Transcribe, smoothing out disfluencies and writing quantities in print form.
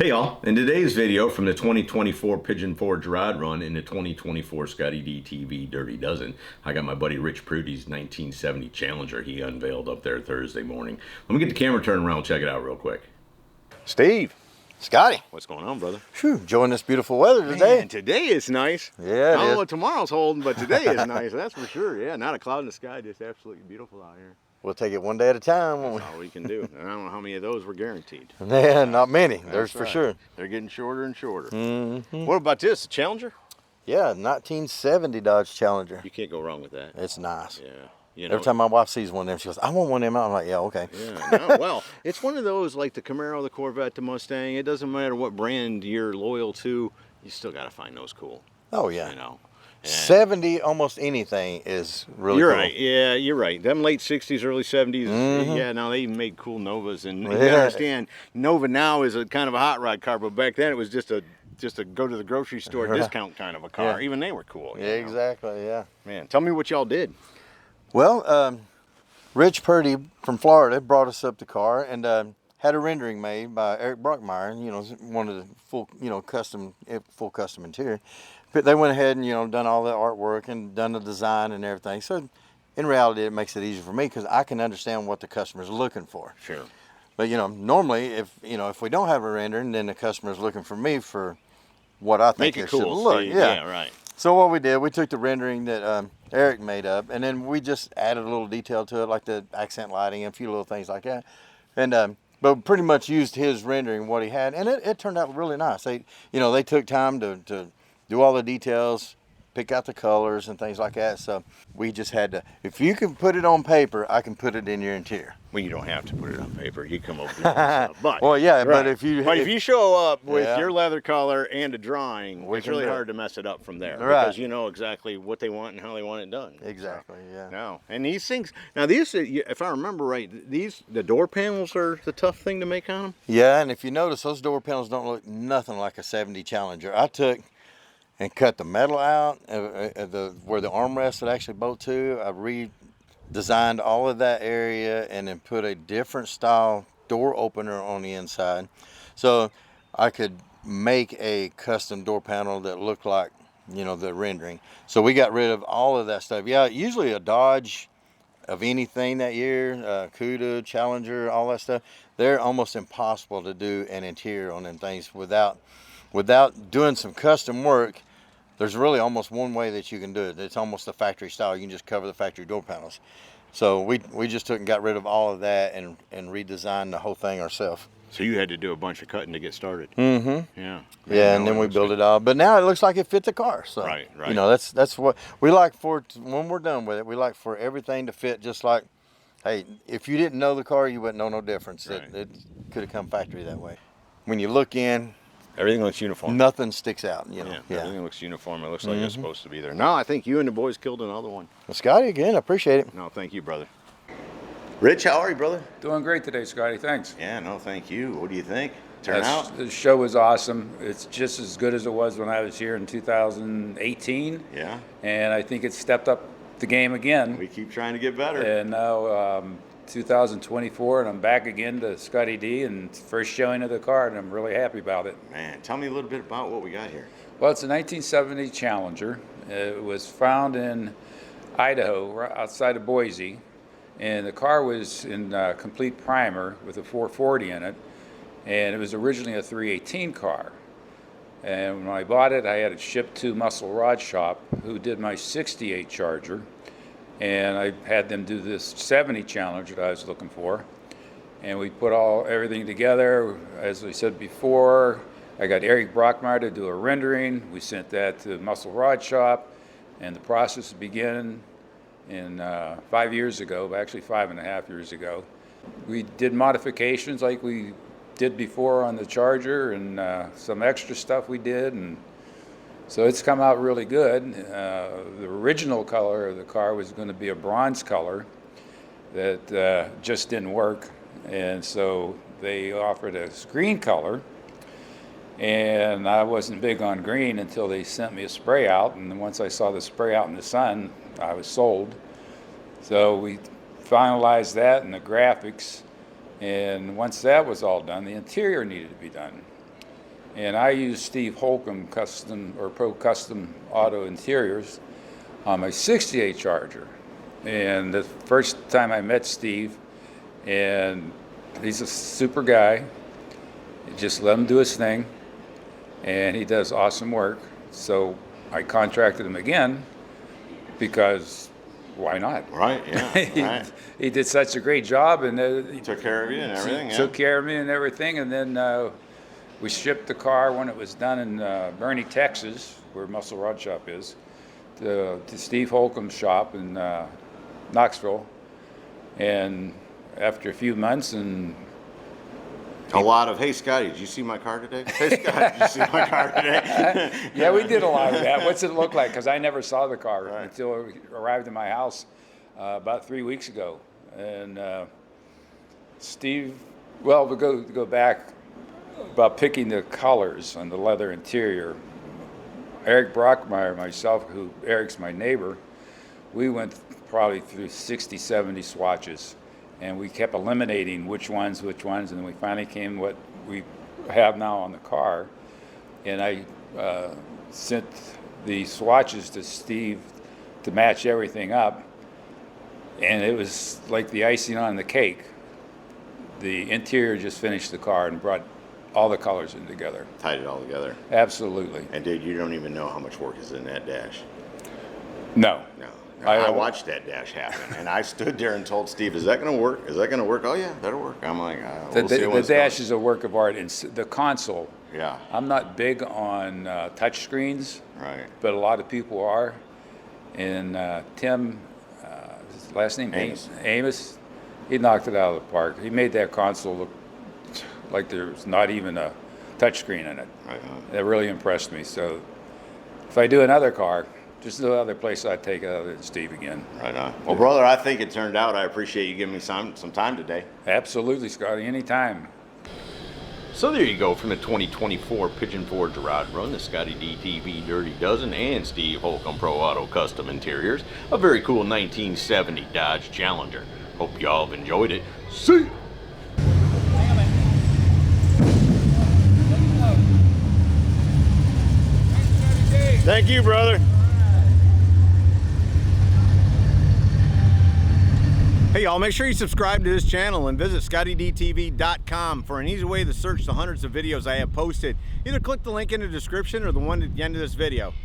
Hey y'all, in today's video from the 2024 Pigeon Forge Rod Run in the 2024 ScottieDTV Dirty Dozen, I got my buddy Rich Prudy's 1970 Challenger he unveiled up there Thursday morning. Let me get the camera turned around and check it out real quick. Steve. Scotty. What's going on, brother? Whew, enjoying this beautiful weather today. Man, today is nice. Yeah, I don't know what tomorrow's holding, but today is nice, that's for sure. Yeah, not a cloud in the sky, just absolutely beautiful out here. We'll take it one day at a time, won't we? That's all we can do. And I don't know how many of those were guaranteed. Yeah, not many. There's That's for right. sure. They're getting shorter and shorter. Mm-hmm. What about this, the Challenger? Yeah, 1970 Dodge Challenger. You can't go wrong with that. It's nice. Yeah. You know, every time my wife sees one of them, she goes, I want one of them. I'm like, yeah, okay. Yeah, no, well, it's one of those like the Camaro, the Corvette, the Mustang. It doesn't matter what brand you're loyal to, you still got to find those cool. Oh, yeah. You know. And 70, almost anything is really you're cool. right. Yeah, you're right. Them late 60s, early 70s, yeah, now they even made cool Novas. And you understand, Nova now is a kind of a hot rod car, but back then it was just a go to the grocery store discount kind of a car. Yeah. Even they were cool. Yeah, exactly, yeah. Man, tell me what y'all did. Well, Rich Purdy from Florida brought us up the car and had a rendering made by Eric Brockmeyer, you know, one of the full custom interior. But they went ahead and, you know, done all the artwork and done the design and everything. So in reality, it makes it easier for me because I can understand what the customer's looking for. Sure. But, you know, normally if we don't have a rendering, then the customer's looking for me for what I think it should look. Yeah, right. So what we did, we took the rendering that Eric made up, and then we just added a little detail to it, like the accent lighting and a few little things like that. And but pretty much used his rendering, what he had, and it turned out really nice. They took time to do all the details, pick out the colors and things like that. So we just had to, if you can put it on paper, I can put it in your interior. Well, you don't have to put it on paper. You come over with stuff. But well, yeah, right. But if you show up with your leather color and a drawing, it's really hard to mess it up from there. Right. Because you know exactly what they want and how they want it done. Exactly, so, yeah. No, and these things, now these, if I remember right, the door panels are the tough thing to make on them? Yeah, and if you notice, those door panels don't look nothing like a 70 Challenger. I took and cut the metal out, where the armrest would actually bolt to. I redesigned all of that area and then put a different style door opener on the inside. So I could make a custom door panel that looked like, you know, the rendering. So we got rid of all of that stuff. Yeah, usually a Dodge of anything that year, Cuda, Challenger, all that stuff, they're almost impossible to do an interior on them things without doing some custom work. There's really almost one way that you can do it. It's almost the factory style. You can just cover the factory door panels. So we just took and got rid of all of that and redesigned the whole thing ourselves. So you had to do a bunch of cutting to get started. Mm-hmm. Yeah. Yeah, and then we built it all. But now it looks like it fits the car. So right. You know, that's what we like for when we're done with it. We like for everything to fit just like, hey, if you didn't know the car, you wouldn't know no difference. Right. It could have come factory that way. When you look in, everything looks uniform. Nothing sticks out, you know. Yeah, everything looks uniform. It looks like it's supposed to be there. No, I think you and the boys killed another one. Well, Scotty, again, I appreciate it. No, thank you, brother. Rich, how are you, brother? Doing great today, Scotty. Thanks. Yeah, no, thank you. What do you think? Turn out? The show was awesome. It's just as good as it was when I was here in 2018. Yeah. And I think it's stepped up the game again. We keep trying to get better. And now 2024, and I'm back again to Scottie D, and first showing of the car, and I'm really happy about it. Man, tell me a little bit about what we got here. Well, it's a 1970 Challenger. It was found in Idaho, right outside of Boise, and the car was in complete primer with a 440 in it, and it was originally a 318 car. And when I bought it, I had it shipped to Muscle Rod Shop, who did my 68 Charger. And I had them do this 70 Challenger that I was looking for. And we put everything together. As we said before, I got Eric Brockmeyer to do a rendering. We sent that to Muscle Rod Shop, and the process began in 5 years ago, actually 5.5 years ago. We did modifications like we did before on the Charger, and some extra stuff we did, and so it's come out really good. The original color of the car was going to be a bronze color that just didn't work. And so they offered a green color. And I wasn't big on green until they sent me a spray out. And then once I saw the spray out in the sun, I was sold. So we finalized that and the graphics. And once that was all done, the interior needed to be done. And I use Steve Holcomb Custom or Pro Custom Auto Interiors on my 68 Charger. And the first time I met Steve, and he's a super guy, just let him do his thing, and he does awesome work. So I contracted him again because why not? Right, yeah. Right. He did such a great job, and He took care of you and everything. took care of me and everything. And then we shipped the car when it was done in Boerne, Texas, where Muscle Rod Shop is, to Steve Holcomb's shop in Knoxville. And after a few months, and A lot of, hey, Scotty, did you see my car today? Hey, Scotty, did you see my car today? yeah, we did a lot of that. What's it look like? Because I never saw the car until it arrived in my house about 3 weeks ago. And Steve, well, to go back about picking the colors on the leather interior, Eric Brockmeyer, myself, who Eric's my neighbor, we went probably through 60, 70 swatches. And we kept eliminating which ones, and then we finally came what we have now on the car. And I sent the swatches to Steve to match everything up, and it was like the icing on the cake. The interior just finished the car and brought all the colors in together. Tied it all together. Absolutely. And dude, you don't even know how much work is in that dash. No. No. I watched that dash happen, and I stood there and told Steve, "Is that going to work? Is that going to work?" "Oh yeah, that'll work." I'm like, we'll see when the it's dash done. is a work of art, and the console. Yeah. I'm not big on touch screens, Right. but a lot of people are. And Tim, his last name Amos, he knocked it out of the park. He made that console look like there's not even a touch screen in it. Right. That really impressed me. So if I do another car, just no other place I'd take it other than Steve again. Right on. Well, brother, I think it turned out. I appreciate you giving me some time today. Absolutely, Scotty. Anytime. So there you go, from the 2024 Pigeon Forge Rod Run, the ScottieDTV Dirty Dozen, and Steve Holcomb Pro Auto Custom Interiors, a very cool 1970 Dodge Challenger. Hope y'all have enjoyed it. See ya! Thank you, brother. Hey y'all, make sure you subscribe to this channel and visit ScottieDTV.com for an easy way to search the hundreds of videos I have posted. Either click the link in the description or the one at the end of this video.